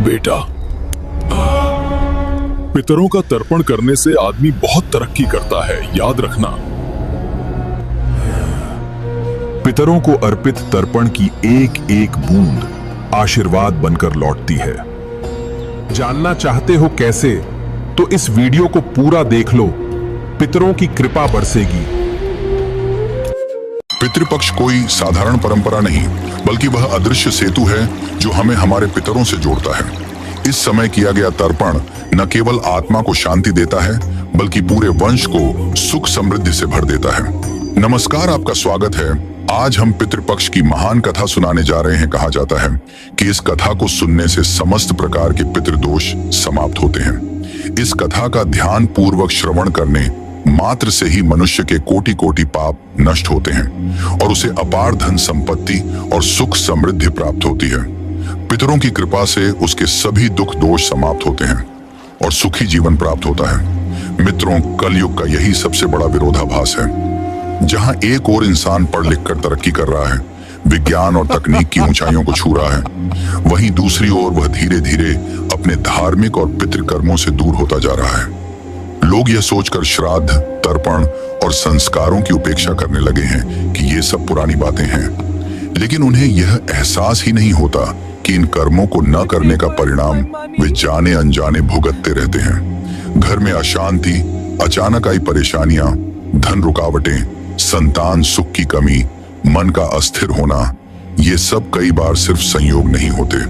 बेटा, पितरों का तर्पण करने से आदमी बहुत तरक्की करता है, याद रखना। पितरों को अर्पित तर्पण की एक एक बूंद आशीर्वाद बनकर लौटती है। जानना चाहते हो कैसे? तो इस वीडियो को पूरा देख लो, पितरों की कृपा बरसेगी। पितृपक्ष कोई साधारण परंपरा नहीं, बल्कि वह अदृश्य सेतु है जो हमें हमारे पितरों से जोड़ता है। इस समय किया गया तर्पण न केवल आत्मा को शांति देता है, बल्कि पूरे वंश को सुख समृद्धि से भर देता है। नमस्कार, आपका स्वागत है। आज हम पितृपक्ष की महान कथा सुनाने जा रहे हैं। कहा जाता है कि इस कथा को सुनने से समस्त प्रकार के पितृदोष समाप्त होते हैं। इस कथा का ध्यान पूर्वक श्रवण करने मात्र से ही मनुष्य के कोटि कोटि पाप नष्ट होते हैं और उसे अपार धन संपत्ति और सुख समृद्धि प्राप्त होती है। पितरों की कृपा से उसके सभी दुख दोष समाप्त होते हैं और सुखी जीवन प्राप्त होता है। मित्रों, कलयुग का यही सबसे बड़ा विरोधाभास है। जहां एक और इंसान पढ़ लिख कर तरक्की कर रहा है, विज्ञान और तकनीक की ऊंचाइयों को छू रहा है, वहीं दूसरी ओर वह धीरे धीरे अपने धार्मिक और पितृकर्मों से दूर होता जा रहा है। लोग यह सोचकर श्राद्ध, तर्पण और संस्कारों की उपेक्षा करने लगे हैं कि ये सब पुरानी बातें हैं, लेकिन उन्हें यह एहसास ही नहीं होता कि इन कर्मों को न करने का परिणाम वे जाने अनजाने भुगतते रहते हैं। घर में अशांति, अचानक आई परेशानियां, धन रुकावटें, संतान सुख की कमी, मन का अस्थिर होना, ये सब कई बार सिर्फ संयोग नहीं होते,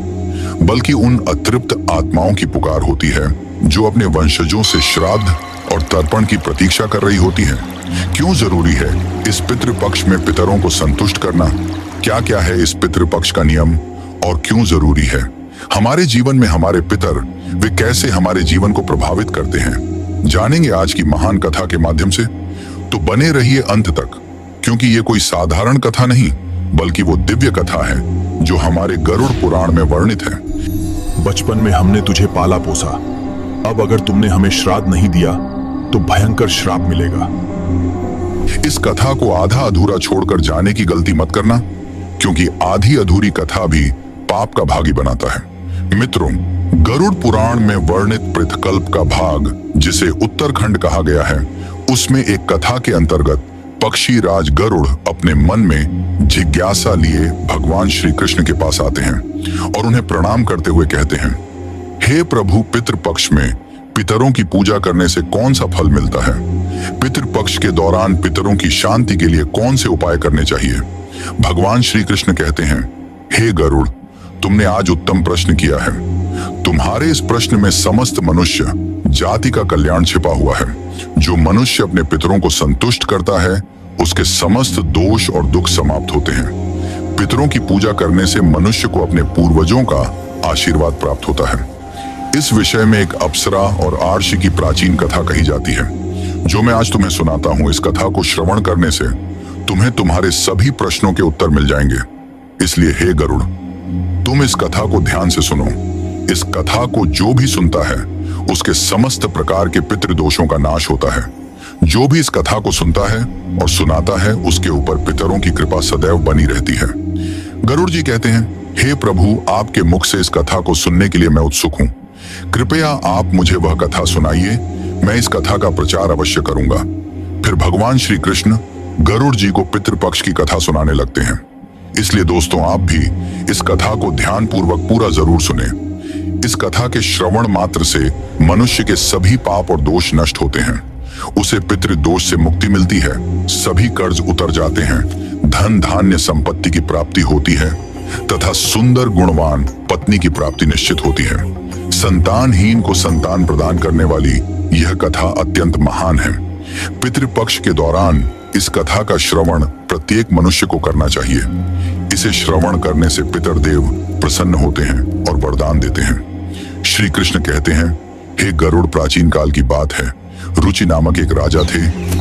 बल्कि उन अतृप्त आत्माओं की पुकार होती है जो अपने वंशजों से श्राद्ध और तर्पण की प्रतीक्षा कर रही होती है। क्यों जरूरी है इस पितृपक्ष में पितरों को संतुष्ट करना? क्या क्या है इस पितृपक्ष का नियम और क्यों जरूरी है? हमारे जीवन में हमारे पितर वे कैसे हमारे जीवन को प्रभावित करते हैं, जानेंगे आज की महान कथा के माध्यम से। तो बने रहिए अंत तक, क्योंकि ये कोई साधारण कथा नहीं, बल्कि वो दिव्य कथा है जो हमारे गरुड़ पुराण में वर्णित है। बचपन में हमने तुझे पाला पोसा, अब अगर तुमने हमें श्राद्ध नहीं दिया तो भयंकर श्राप मिलेगा। इस कथा को आधा अधूरा छोड़कर जाने की गलती मत करना, क्योंकि आधी अधूरी कथा भी पाप का भागी बनाता है। मित्रों, गरुड़ पुराण में वर्णित पृथकल्प का भाग, जिसे उत्तरखंड कहा गया है, उसमें एक कथा के अंतर्गत पक्षी राज गरुड़ अपने मन में जिज्ञासा लिए भगवान श्री कृष्ण के पास आते हैं और उन्हें प्रणाम करते हुए कहते हैं, हे प्रभु, पितृपक्ष में पितरों की पूजा करने से कौन सा फल मिलता है? पितृपक्ष के दौरान पितरों की शांति के लिए कौन से उपाय करने चाहिए? भगवान श्री कृष्ण कहते हैं, हे गरुड़, तुमने आज उत्तम प्रश्न किया है। तुम्हारे इस प्रश्न में समस्त मनुष्य जाति का कल्याण छिपा हुआ है। जो मनुष्य अपने पितरों को संतुष्ट करता है, उसके समस्त दोष और दुख समाप्त होते हैं। पितरों की पूजा करने से मनुष्य को अपने पूर्वजों का आशीर्वाद प्राप्त होता है। इस विषय में एक अप्सरा और आर्षि की प्राचीन कथा कही जाती है, जो मैं आज तुम्हें सुनाता हूँ। इस कथा को श्रवण करने से तुम्हें तुम्हारे सभी प्रश्नों के उत्तर मिल जाएंगे। इसलिए हे गरुड़, तुम इस कथा को ध्यान से सुनो। इस कथा को जो भी सुनता है, उसके समस्त प्रकार के पितृदोषों का नाश होता है। जो भी इस कथा को सुनता है और सुनाता है, उसके ऊपर पितरों की कृपा सदैव बनी रहती है। गरुड़ जी कहते हैं, हे प्रभु, आपके मुख से इस कथा को सुनने के लिए मैं उत्सुक हूँ। कृपया आप मुझे वह कथा सुनाइए, मैं इस कथा का प्रचार अवश्य करूंगा। फिर भगवान श्री कृष्ण गरुड़ जी को पितृपक्ष की कथा सुनाने लगते हैं। इसलिए दोस्तों, आप भी इस कथा को ध्यान पूर्वक पूरा जरूर सुने। इस कथा के श्रवण मात्र से मनुष्य के सभी पाप और दोष नष्ट होते हैं। उसे पितृदोष से मुक्ति मिलती है, सभी कर्ज उतर जाते हैं, धन धान्य संपत्ति की प्राप्ति होती है तथा सुंदर गुणवान पत्नी की प्राप्ति निश्चित होती है। संतानहीन को संतान प्रदान करने वाली यह कथा अत्यंत महान है। पितृपक्ष के दौरान इस कथा का श्रवण प्रत्येक मनुष्य को करना चाहिए। इसे श्रवण करने से पितरदेव प्रसन्न होते हैं और वरदान देते हैं। श्री कृष्ण कहते हैं, हे गरुड़, प्राचीन काल की बात है। रुचि नामक एक राजा थे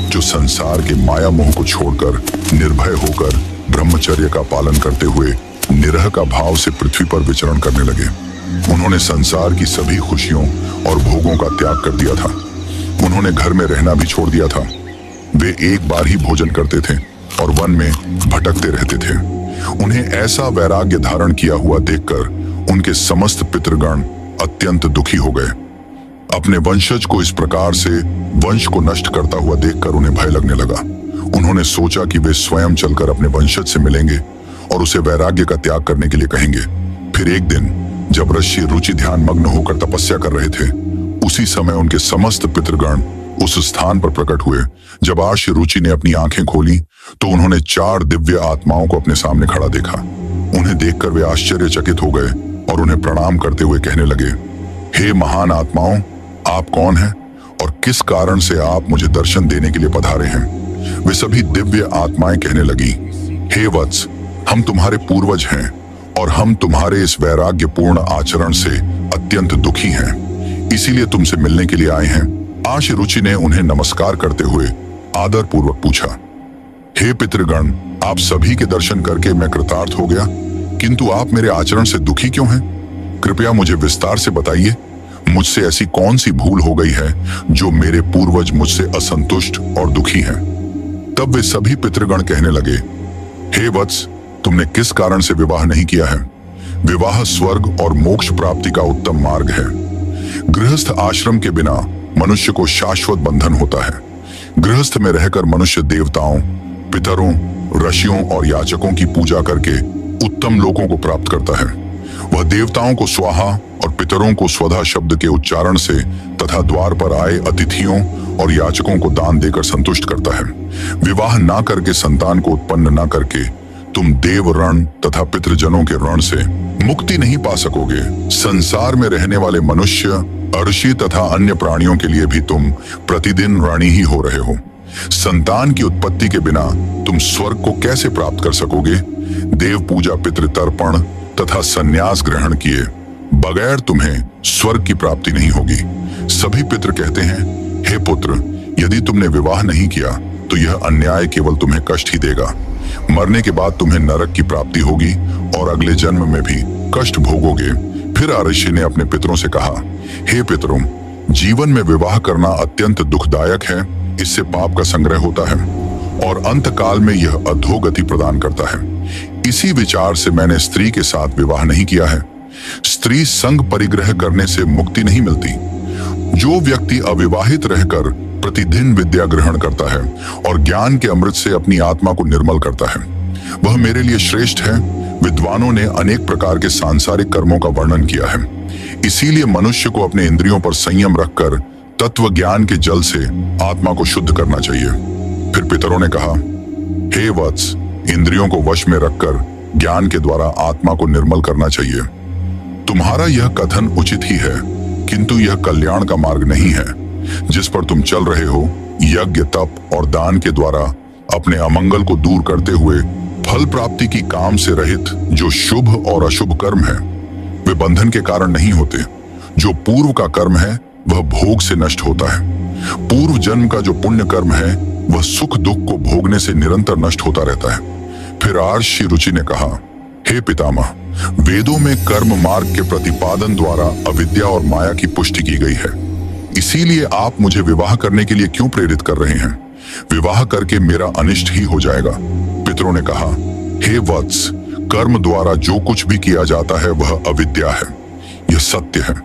जो संसार के माया मोह को छोड़कर निर्भय होकर ब्रह्मचर्य का पालन करते हुए निरह का भाव से पृथ्वी पर विचरण करने लगे। उन्होंने संसार की सभी खुशियों और भोगों का त्याग कर दिया था। उन्होंने घर में रहना भी छोड़ दिया था। वे एक बार ही भोजन करते थे और वन में भटकते रहते थे। उन्हें ऐसा वैराग्य धारण किया हुआ देखकर उनके समस्त पितृगण अत्यंत दुखी हो गए। अपने वंशज को इस प्रकार से वंश को नष्ट करता हुआ देखकर उन्हें भय लगने लगा। उन्होंने सोचा कि वे स्वयं चलकर अपने वंशज से मिलेंगे और उसे वैराग्य का त्याग करने के लिए कहेंगे। फिर एक दिन जब ऋषि रुचि ध्यान मग्न होकर तपस्या कर रहे थे, उसी समय उनके समस्त पितृगण उस स्थान पर प्रकट हुए। जब आर्ष रुचि ने अपनी आंखें खोली तो उन्होंने 4 दिव्य आत्माओं को अपने सामने खड़ा देखा। उन्हें देखकर वे आश्चर्यचकित हो गए और उन्हें प्रणाम करते हुए कहने लगे, हे महान आत्माओं, आप कौन हैं और किस कारण से आप मुझे दर्शन देने के लिए पधारे हैं? वे सभी दिव्य आत्माएं कहने लगी, हे वत्स, हम तुम्हारे पूर्वज हैं और हम तुम्हारे इस वैराग्यपूर्ण आचरण से अत्यंत दुखी हैं, इसीलिए तुमसे मिलने के लिए आए हैं। आर्ष रुचि ने उन्हें नमस्कार करते हुए आदर पूर्वक पूछा, हे पितृगण, आप सभी के दर्शन करके मैं कृतार्थ हो गया, किंतु आप मेरे आचरण से दुखी क्यों हैं? कृपया मुझे विस्तार से बताइए। मुझसे ऐसी कौन सी भूल हो गई है जो मेरे पूर्वज मुझसे असंतुष्ट और दुखी हैं? तब वे सभी पितृगण कहने लगे, हे वत्स, तुमने किस कारण से विवाह नहीं किया है? विवाह स्वर्ग और मोक्ष प्राप्ति का उत्तम मार्ग है। गृहस्थ आश्रम के बिना मनुष्य को शाश्वत बंधन होता है। गृहस्थ में रहकर मनुष्य देवताओं, पितरों, ऋषियों और याचकों की पूजा करके उत्तम लोकों को प्राप्त करता है। वह देवताओं को स्वाहा और पितरों को स्वधा शब्द के उच्चारण से तथा द्वार पर आए अतिथियों और याचकों को दान देकर संतुष्ट करता है। विवाह ना करके, संतान को उत्पन्न ना करके तुम देव ऋण तथा पितृजनों के ऋण से मुक्ति नहीं पा सकोगे। संसार में रहने वाले मनुष्य, ऋषि तथा अन्य प्राणियों के लिए भी तुम प्रतिदिन ऋणी ही हो रहे हो। संतान की उत्पत्ति के बिना तुम स्वर्ग को कैसे प्राप्त कर सकोगे? देव पूजा, पितृ तर्पण तथा संन्यास ग्रहण किए बगैर तुम्हें स्वर्ग की प्राप्ति नहीं होगी। सभी पितृ कहते हैं, हे पुत्र, यदि तुमने विवाह नहीं किया तो यह अन्याय केवल तुम्हें कष्ट ही देगा। मरने के बाद तुम्हें नरक की प्राप्ति होगी और अगले जन्म में भी कष्ट भोगोगे। फिर ऋषि ने अपने पितरों से कहा, हे पितरों, जीवन में विवाह करना अत्यंत दुखदायक है। इससे पाप का संग्रह होता है और अंत काल में यह अधोगति प्रदान करता है। इसी विचार से मैंने स्त्री के साथ विवाह नहीं किया है। स्त्री संग परिग्रह करने से मुक्ति नहीं मिलती। जो व्यक्ति अविवाहित रहकर प्रतिदिन विद्या ग्रहण करता है और ज्ञान के अमृत से अपनी आत्मा को निर्मल करता है, वह मेरे लिए श्रेष्ठ है। विद्वानों ने अनेक प्रकार के सांसारिक कर्मों का वर्णन किया है। इसीलिए मनुष्य को अपने इंद्रियों पर संयम रखकर तत्व ज्ञान के जल से आत्मा को शुद्ध करना चाहिए। फिर पितरों ने कहा, हे वत्स, इंद्रियों को वश में रखकर ज्ञान के द्वारा आत्मा को निर्मल करना चाहिए। तुम्हारा यह कथन उचित ही है, किंतु यह कल्याण का मार्ग नहीं है। जिस पर तुम चल रहे हो, यज्ञ, तप और दान के द्वारा अपने अमंगल को दूर करते हुए फल प्राप्ति की काम से रहित जो शुभ और अशुभ कर्म है, वे बंधन के कारण नहीं होते। जो पूर्व का कर्म है वह भोग से नष्ट होता है। पूर्व जन्म का जो पुण्य कर्म है वह सुख दुख को भोगने से निरंतर नष्ट होता रहता है। फिर आर्ष रुचि ने कहा, हे पितामह, वेदों में कर्म मार्ग के प्रतिपादन द्वारा अविद्या और माया की पुष्टि की गई है। इसीलिए आप मुझे विवाह करने के लिए क्यों प्रेरित कर रहे हैं? विवाह करके मेरा अनिष्ट ही हो जाएगा। पितरों ने कहा, हे वत्स, कर्म द्वारा जो कुछ भी किया जाता है वह अविद्या है, यह सत्य है।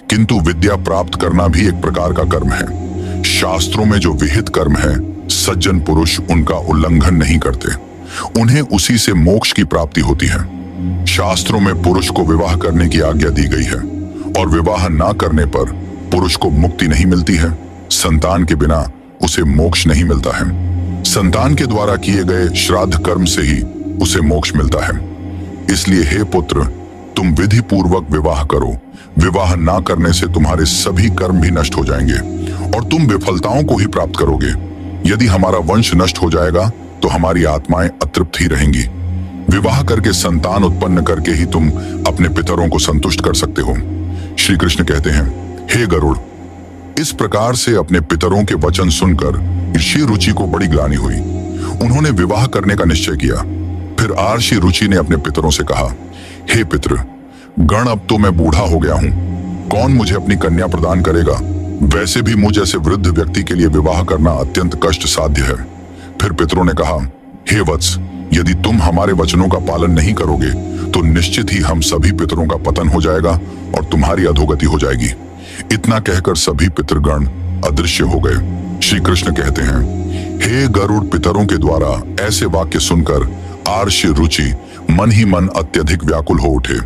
किंतु विद्या प्राप्त करना भी एक प्रकार का कर्म है। शास्त्रों में जो विहित कर्म है, सज्जन पुरुष उनका उल्लंघन नहीं करते। उन्हें उसी से मोक्ष की प्राप्ति होती है। शास्त्रों में पुरुष को विवाह करने की आज्ञा दी गई है और विवाह ना करने पर पुरुष को मुक्ति नहीं मिलती है। संतान के बिना उसे मोक्ष नहीं मिलता है। संतान के द्वारा किए गए श्राद्ध कर्म से ही उसे मोक्ष मिलता है। इसलिए हे पुत्र, तुम विधि पूर्वक विवाह करो। विवाह ना करने से तुम्हारे सभी कर्म भी नष्ट हो जाएंगे और तुम विफलताओं को ही प्राप्त करोगे। यदि हमारा वंश नष्ट हो जाएगा तो हमारी आत्माएं अतृप्त ही रहेंगी। विवाह करके संतान उत्पन्न करके ही तुम अपने पितरों को संतुष्ट कर सकते हो। श्री कृष्ण कहते हैं, हे गरुड़, इस प्रकार से अपने पितरों के वचन सुनकर ऋषि रुचि को बड़ी ग्लानि हुई। उन्होंने विवाह करने का निश्चय किया। फिर आर्षि रुचि ने अपने पितरों से कहा, हे पितृ गण, अब तो मैं बूढ़ा हो गया हूँ। कौन मुझे अपनी कन्या प्रदान करेगा? वैसे भी मुझ जैसे वृद्ध व्यक्ति के लिए विवाह करना अत्यंत कष्ट साध्य है। फिर पितरों ने कहा, हे वत्स, यदि तुम हमारे वचनों का पालन नहीं करोगे तो निश्चित ही हम सभी पितरों का पतन हो जाएगा और तुम्हारी अधोगति हो जाएगी। इतना कहकर सभी पितृगण अदृश्य हो गए। श्री कृष्ण कहते हैं, हे गरुड़, पितरों के द्वारा ऐसे वाक्य सुनकर आर्षि रुचि मन ही मन अत्यधिक व्याकुल हो उठे।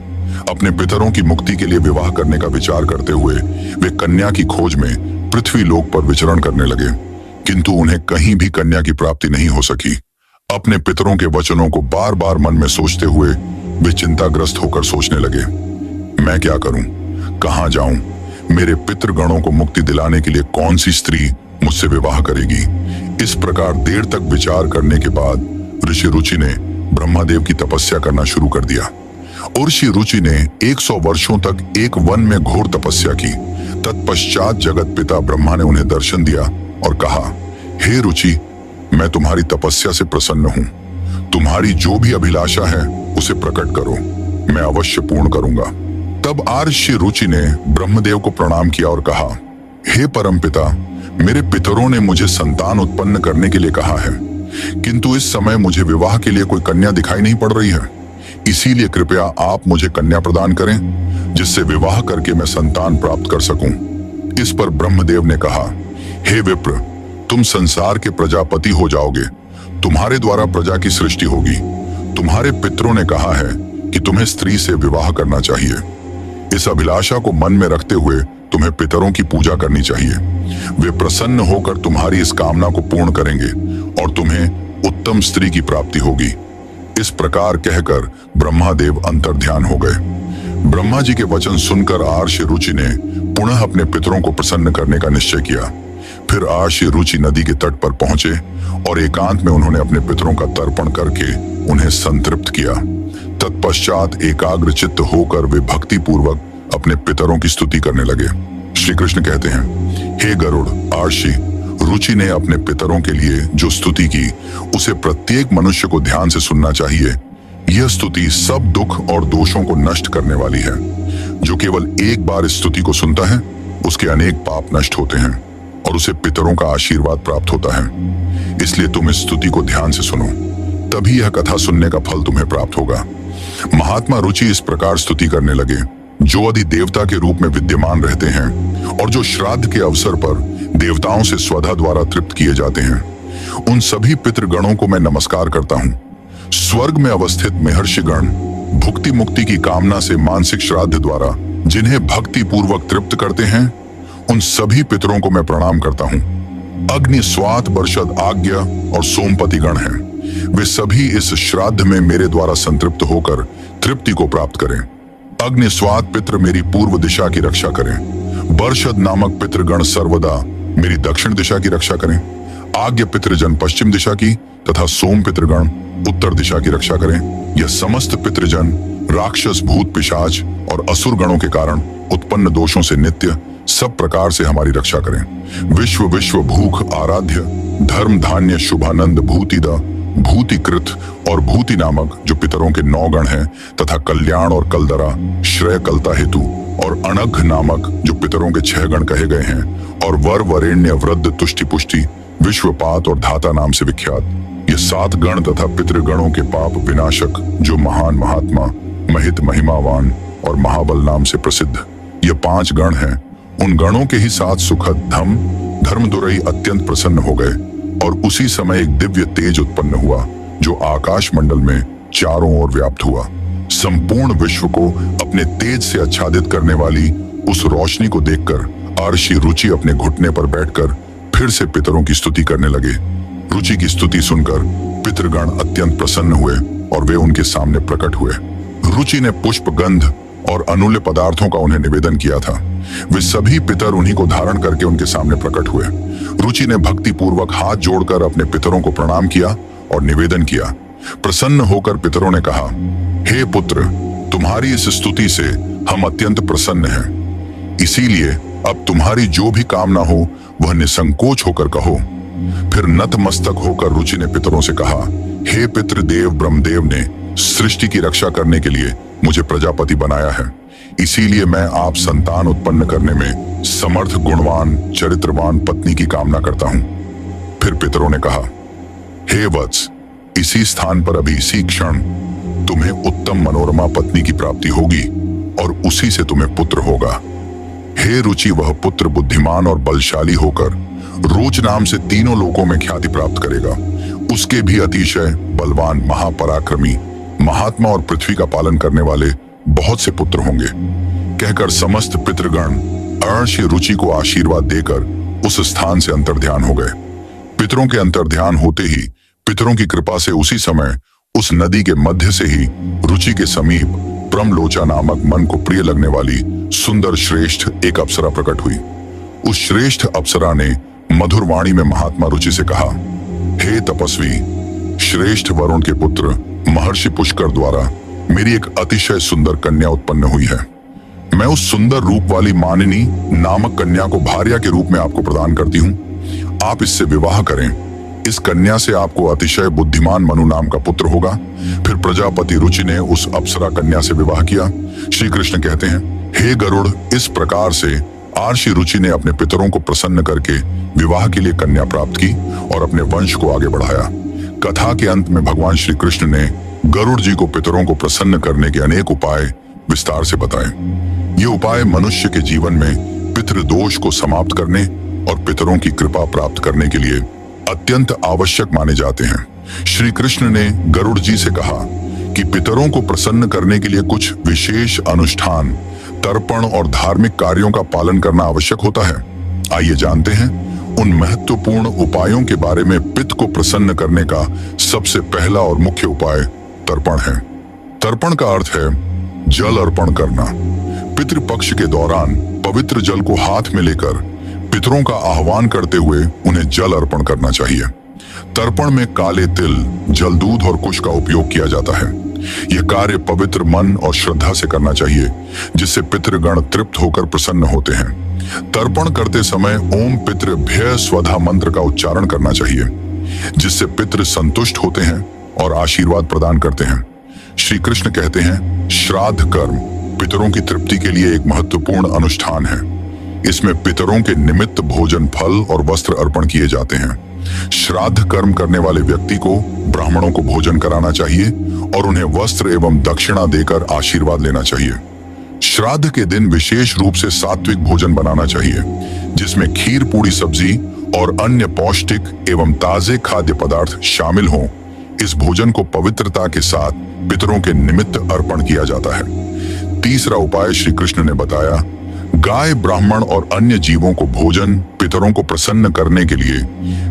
अपने पितरों की मुक्ति के लिए विवाह करने का विचार करते हुए वे कन्या की खोज में पृथ्वी लोक पर विचरण करने लगे, किंतु उन्हें कहीं भी कन्या की प्राप्ति नहीं हो सकी। अपने पितरों के वचनों को बार बार मन में सोचते हुए वे चिंताग्रस्त होकर सोचने लगे, मैं क्या करूं, कहां जाऊं, मेरे पितृगणों को मुक्ति दिलाने के लिए कौन सी स्त्री मुझसे विवाह करेगी। इस प्रकार देर तक विचार करने के बाद ऋषि रुचि ने ब्रह्मादेव की तपस्या करना शुरू कर दिया। और ऋषि रुचि ने 100 वर्षों तक एक वन में घोर तपस्या की। तत्पश्चात जगत पिता ब्रह्मा ने उन्हें दर्शन दिया और कहा, हे रुचि, मैं तुम्हारी तपस्या से प्रसन्न हूं। तुम्हारी जो भी अभिलाषा है उसे प्रकट करो, मैं अवश्य पूर्ण करूंगा। तब आर्षि रुचि ने ब्रह्मदेव को प्रणाम किया और कहा, हे परमपिता, मेरे पितरों ने मुझे संतान उत्पन्न करने के लिए कहा है, किंतु इस समय मुझे विवाह के लिए कोई कन्या दिखाई नहीं पड़ रही है। इसीलिए कृपया आप मुझे कन्या प्रदान करें, जिससे विवाह करके मैं संतान प्राप्त कर सकूं। इस पर ब्रह्मदेव ने कहा, हे विप्र, तुम संसार के प्रजापति हो जाओगे, तुम्हारे द्वारा प्रजा की सृष्टि होगी। तुम्हारे पितरों ने कहा है कि तुम्हें स्त्री से विवाह करना चाहिए। इस अभिलाषा को मन में रखते हुए तुम्हें पितरों की पूजा करनी चाहिए। वे प्रसन्न होकर तुम्हारी इस कामना को पूर्ण करेंगे और तुम्हें उत्तम स्त्री की प्राप्ति होगी। इस प्रकार कहकर ब्रह्मादेव अंतर्ध्यान हो गए। ब्रह्मा जी के वचन सुनकर आर्षि रुचि ने पुनः अपने पितरों को प्रसन्न करने का निश्चय किया। फिर आर्षि रुचि नदी के तट पर पहुंचे और एकांत में उन्होंने अपने पितरों का तर्पण करके उन्हें संतृप्त किया। तत्पश्चात एकाग्र चित्त होकर वे भक्ति पूर्वक अपने पितरों की स्तुति करने लगे। श्री कृष्ण कहते हैं, हे गरुड़, आर्षि रुचि ने अपने पितरों के लिए जो स्तुति की उसे प्रत्येक मनुष्य को ध्यान से सुनना चाहिए। यह स्तुति सब दुख और दोषों को नष्ट करने वाली है। जो केवल एक बार इस स्तुति को सुनता है उसके अनेक पाप नष्ट होते हैं और उसे पितरों का आशीर्वाद प्राप्त होता है। इसलिए तुम इस स्तुति को ध्यान से सुनो, तभी यह कथा सुनने का फल तुम्हें प्राप्त होगा। महात्मा रुचि इस प्रकार स्तुति करने लगे, जो अधिदेवता के रूप में विद्यमान रहते हैं और जो श्राद्ध के अवसर पर देवताओं से स्वधा द्वारा तृप्त किए जाते हैं। उन सभी पितृगणों को मैं नमस्कार करता हूँ। स्वर्ग में अवस्थित महर्षिगण भुक्ति मुक्ति की कामना से मानसिक श्राद्ध द्वारा जिन्हें भक्ति पूर्वक तृप्त करते हैं, उन सभी पितरों को मैं प्रणाम करता हूँ। अग्नि, स्वात, बर्षद, आज्ञा और सोमपति गण हैं। वे सभी इस श्राद्ध में मेरे द्वारा संतृप्त होकर तृप्ति को प्राप्त करें। अग्नि स्वात पितृ मेरी पूर्व दिशा की रक्षा करें। बर्षद नामक पितृगण सर्वदा मेरी दक्षिण दिशा की रक्षा करें। आज्ञा पितृजन पश्चिम दिशा की तथा सोम पितृगण उत्तर दिशा की रक्षा करें। यह समस्त पितृजन राक्षस, भूत, पिशाच और असुर गणों के कारण उत्पन्न दोषों से नित्य सब प्रकार से हमारी रक्षा करें। विश्व विश्व भूख आराध्य, धर्म धान्य, शुभानंद, भूतिदा, भूतिकृत और भूति नामक जो पितरों के 9 गण हैं, तथा कल्याण और कलदरा, श्रेय कलता हेतु और अनघ नामक जो पितरों के 6 गण कहे गए हैं, और वर, वरेण्य, वृद्ध, तुष्टि, पुष्टि, विश्वपात और धाता नाम से विख्यात ये 7 गण तथा पितृगणों के पाप विनाशक जो महान महात्मा, महित, महिमावान और महाबल नाम से प्रसिद्ध ये 5 गण हैं। उन गणों के ही साथ सुखद धर्मदुरई अत्यंत प्रसन्न हो गए और उसी समय एक दिव्य तेज उत्पन्न हुआ जो आकाश मंडल में चारों ओर व्याप्त हुआ। संपूर्ण विश्व को अपने तेज से आच्छादित करने वाली उस रोशनी को देखकर आर्षि रुचि अपने घुटने पर बैठकर फिर से पितरों की स्तुति करने लगे। रुचि की स्तुति सुनकर पितृगण अत्यंत प्रसन्न हुए और वे उनके सामने प्रकट हुए। रुचि ने पुष्प, गंध और अनुल्य पदार्थों का उन्हें निवेदन किया था। वे सभी पितर उन्हीं को धारण करके उनके सामने प्रकट हुए। रुचि ने भक्ति पूर्वक हाथ जोड़कर अपने पितरों को प्रणाम किया और निवेदन किया। प्रसन्न होकर पितरों ने कहा, हे पुत्र, तुम्हारी इस स्तुति से हम अत्यंत प्रसन्न हैं। इसीलिए अब तुम्हारी जो भी कामना हो वह निसंकोच होकर कहो। फिर नतमस्तक होकर रुचि ने पितरों से कहा, हे पितृदेव, ब्रह्मदेव ने सृष्टि की रक्षा करने के लिए मुझे प्रजापति बनाया है। इसीलिए मैं आप संतान उत्पन्न करने में समर्थ, गुणवान, चरित्रवान पत्नी की कामना करता हूं। फिर पितरों ने कहा, हे वत्स, इसी स्थान पर अभी इसी क्षण तुम्हें उत्तम मनोरमा पत्नी की प्राप्ति होगी और उसी से तुम्हें पुत्र होगा। हे रुचि, वह पुत्र बुद्धिमान और बलशाली होकर रोच नाम से तीनों लोकों में ख्याति प्राप्त करेगा। उसके भी अतिशय बलवान, महापराक्रमी, महात्मा और पृथ्वी का पालन करने वाले बहुत से पुत्र होंगे। कहकर समस्त पितृगण अर्षि रुचि को आशीर्वाद देकर उस स्थान से अंतर्ध्यान हो गए। पितरों के अंतर्ध्यान होते ही पितरों की कृपा से उसी समय उस नदी के मध्य से ही रुचि के समीप प्रमलोचा नामक मन को प्रिय लगने वाली सुंदर श्रेष्ठ एक अप्सरा प्रकट हुई। उस श्रेष्ठ अप्सरा ने मधुर वाणी में महात्मा रुचि से कहा, हे तपस्वी, श्रेष्ठ वरुण के पुत्र महर्षि पुष्कर द्वारा मेरी एक अतिशय सुंदर कन्या उत्पन्न हुई है। मैं उस सुंदर रूप वाली मानिनी नामक कन्या को भार्या के रूप में आपको प्रदान करती हूँ। आप इससे विवाह करें। इस कन्या से आपको अतिशय बुद्धिमान मनु नाम का पुत्र होगा। फिर प्रजापति रुचि ने उस अप्सरा कन्या से विवाह किया। श्री कृष्ण कहते हैं, हे गरुड़, इस प्रकार से आर्षि रुचि ने अपने पितरों को प्रसन्न करके विवाह के लिए कन्या प्राप्त की और अपने वंश को आगे बढ़ाया। कथा के अंत में भगवान श्री कृष्ण ने गरुड़ जी को पितरों को प्रसन्न करने के अनेक उपाय विस्तार से बताए। ये उपाय मनुष्य के जीवन में पितृदोष को समाप्त करने और पितरों की कृपा प्राप्त करने के लिए अत्यंत आवश्यक माने जाते हैं। श्री कृष्ण ने गरुड़ जी से कहा कि पितरों को प्रसन्न करने के लिए कुछ विशेष अनुष्ठान, तर्पण और धार्मिक कार्यों का पालन करना आवश्यक होता है। आइए जानते हैं उन महत्वपूर्ण उपायों के बारे में। पिता को प्रसन्न करने का सबसे पहला और मुख्य उपाय तर्पण है। तर्पण का अर्थ है जल अर्पण करना। पितृपक्ष के दौरान पवित्र जल को हाथ में लेकर पितरों का आह्वान करते हुए उन्हें जल अर्पण करना चाहिए। तर्पण में काले तिल, जलदूध और कुश का उपयोग किया जाता है। यह कार्य पवित्र मन और श्रद्धा से करना चाहिए, जिससे पितृगण तृप्त होकर प्रसन्न होते हैं। तर्पण करते समय ओम पितृभ्यः स्वधा मंत्र का उच्चारण करना चाहिए, जिससे पितृ संतुष्ट होते हैं और आशीर्वाद प्रदान करते हैं। श्री कृष्ण कहते हैं, श्राद्ध कर्म पितरों की तृप्ति के लिए एक महत्वपूर्ण अनुष्ठान है। इसमें पितरों के निमित्त भोजन, फल और वस्त्र अर्पण किए जाते हैं। श्राद्ध कर्म करने वाले व्यक्ति को ब्राह्मणों को भोजन कराना चाहिए और उन्हें वस्त्र एवं दक्षिणा देकर आशीर्वाद लेना चाहिए। श्राद्ध के दिन विशेष रूप से सात्विक भोजन बनाना चाहिए, जिसमें खीर, पूड़ी, सब्जी और अन्य पौष्टिक एवं ताजे खाद्य पदार्थ शामिल हों। इस भोजन को पवित्रता के साथ पितरों के निमित्त अर्पण किया जाता है। तीसरा उपाय श्री कृष्ण ने बताया, गाय, ब्राह्मण और अन्य जीवों को भोजन। पितरों को प्रसन्न करने के लिए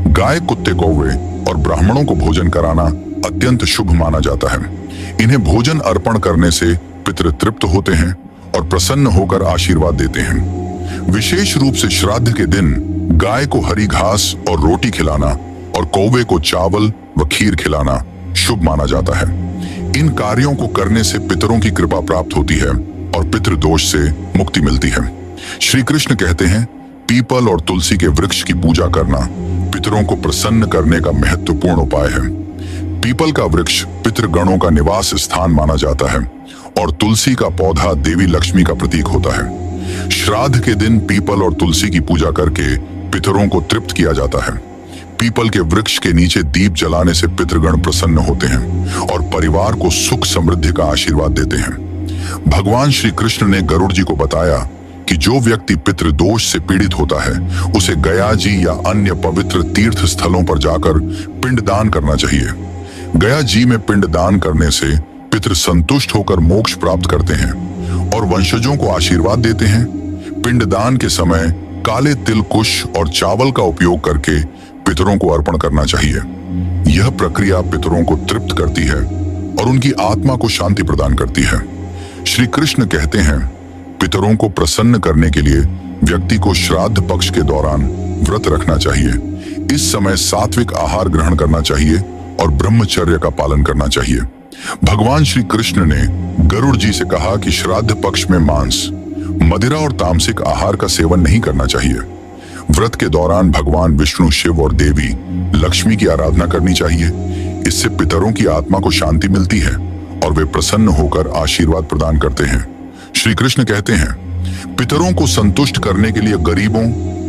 गाय, कुत्ते, कौवे और ब्राह्मणों को भोजन कराना अत्यंत शुभ माना जाता है। इन्हें भोजन अर्पण करने से पितृ तृप्त होते हैं और प्रसन्न होकर आशीर्वाद देते हैं। विशेष रूप से श्राद्ध के दिन गाय को हरी घास और रोटी खिलाना और कौवे को चावल व खीर खिलाना शुभ माना जाता है। इन कार्यों को करने से पितरों की कृपा प्राप्त होती है और पितृदोष से मुक्ति मिलती है। श्री कृष्ण कहते हैं, पीपल और तुलसी के वृक्ष की पूजा करना पितरों को प्रसन्न करने का महत्वपूर्ण उपाय है। पीपल का वृक्ष पितृगणों का निवास स्थान माना जाता है और तुलसी का पौधा देवी लक्ष्मी का प्रतीक होता है। श्राद्ध के दिन पीपल और तुलसी की पूजा करके पितरों को तृप्त किया जाता है। पीपल के वृक्ष के नीचे दीप जलाने से पितृगण प्रसन्न होते हैं और परिवार को सुख समृद्धि का आशीर्वाद देते हैं। भगवान श्री कृष्ण ने गरुड़ जी को बताया कि जो व्यक्ति पितृदोष से पीड़ित होता है, उसे गया जी या अन्य पवित्र तीर्थ स्थलों पर जाकर पिंडदान करना चाहिए। गया जी में पिंडदान करने से पितृ संतुष्ट होकर मोक्ष प्राप्त करते हैं और वंशजों को आशीर्वाद देते हैं। पिंडदान के समय काले तिल, कुश और चावल का उपयोग करके पितरों को अर्पण करना चाहिए। यह प्रक्रिया पितरों को तृप्त करती है और उनकी आत्मा को शांति प्रदान करती है। श्री कृष्ण कहते हैं, पितरों को प्रसन्न करने के लिए व्यक्ति को श्राद्ध पक्ष के दौरान व्रत रखना चाहिए। इस समय सात्विक आहार ग्रहण करना चाहिए और ब्रह्मचर्य का पालन करना चाहिए। भगवान श्री कृष्ण ने गरुड़ जी से कहा कि श्राद्ध पक्ष में मांस, मदिरा और तामसिक आहार का सेवन नहीं करना चाहिए। व्रत के दौरान भगवान विष्णु, शिव और देवी लक्ष्मी की आराधना करनी चाहिए। इससे पितरों की आत्मा को शांति मिलती है और वे प्रसन्न होकर आशीर्वाद प्रदान करते हैं। श्री कृष्ण कहते हैं, पितरों को संतुष्ट करने के लिए गरीबों,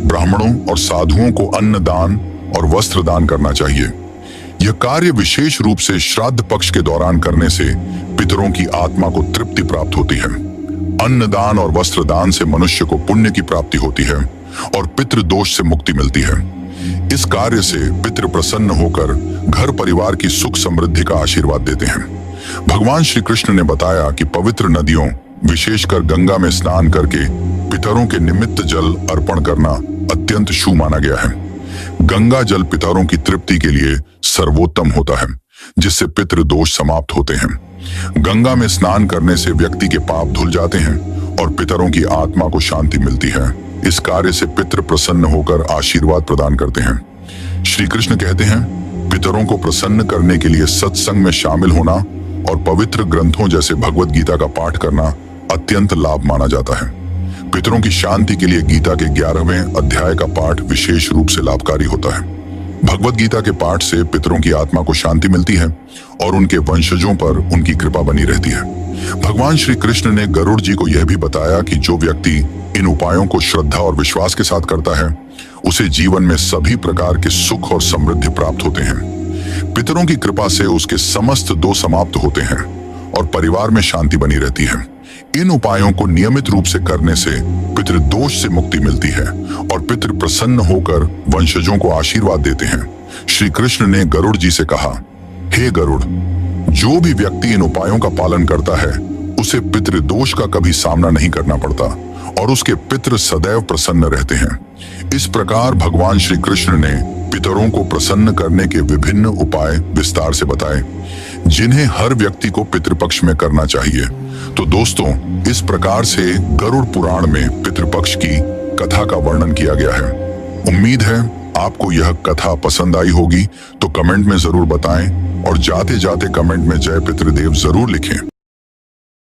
ब्राह्मणों और साधुओं को अन्न दान और वस्त्र दान करना चाहिए। यह कार्य विशेष रूप से श्राद्ध पक्ष के दौरान करने से पितरों की आत्मा को तृप्ति प्राप्त होती है। अन्नदान और वस्त्र दान से मनुष्य को पुण्य की प्राप्ति होती है और पितृ दोष से मुक्ति मिलती है। इस कार्य से पितृ प्रसन्न होकर घर परिवार की सुख समृद्धि का आशीर्वाद देते हैं। भगवान श्री कृष्ण ने बताया कि पवित्र नदियों, विशेषकर गंगा में स्नान करके पितरों के निमित्त जल अर्पण करना अत्यंत शुभ माना गया है। गंगा जल पितरों की तृप्ति के लिए सर्वोत्तम होता है, जिससे पितृ दोष समाप्त होते हैं। गंगा में स्नान करने से व्यक्ति के पाप धुल जाते हैं और पितरों की आत्मा को शांति मिलती है। इस कार्य से पितृ प्रसन्न होकर आशीर्वाद प्रदान करते हैं। श्री कृष्ण कहते हैं, पितरों को प्रसन्न करने के लिए सत्संग में शामिल होना और पवित्र ग्रंथों जैसे भगवत गीता का पाठ करना अत्यंत लाभ माना जाता है। पितरों की शांति के लिए गीता के 11वें अध्याय का पाठ विशेष रूप से लाभकारी होता है। भगवत गीता के पाठ से पितरों की आत्मा को शांति मिलती है और उनके वंशजों पर उनकी कृपा बनी रहती है। भगवान श्री कृष्ण ने गरुड़ जी को यह भी बताया कि जो व्यक्ति इन उपायों को श्रद्धा और विश्वास के साथ करता है, उसे जीवन में सभी प्रकार के सुख और समृद्धि प्राप्त होते हैं। पितरों की कृपा से उसके समस्त दोष समाप्त होते हैं और परिवार में शांति बनी रहती है। इन उपायों को नियमित रूप से करने से पितृ दोष से मुक्ति मिलती है और पितृ प्रसन्न होकर वंशजों को आशीर्वाद देते हैं। श्री कृष्ण ने गरुड़ जी से कहा, हे गरुड़, जो भी व्यक्ति इन उपायों का पालन करता है, उसे पितृ दोष का कभी सामना नहीं करना पड़ता और उसके पितृ सदैव प्रसन्न रहते हैं। इस प्रकार भगवान श्री कृष्ण ने पितरों को प्रसन्न करने के विभिन्न उपाय विस्तार से बताए, जिन्हें हर व्यक्ति को पितृपक्ष में करना चाहिए। तो दोस्तों, इस प्रकार से गरुड़ पुराण में पितृपक्ष की कथा का वर्णन किया गया है। उम्मीद है आपको यह कथा पसंद आई होगी, तो कमेंट में जरूर बताएं और जाते जाते कमेंट में जय पितृदेव जरूर लिखें।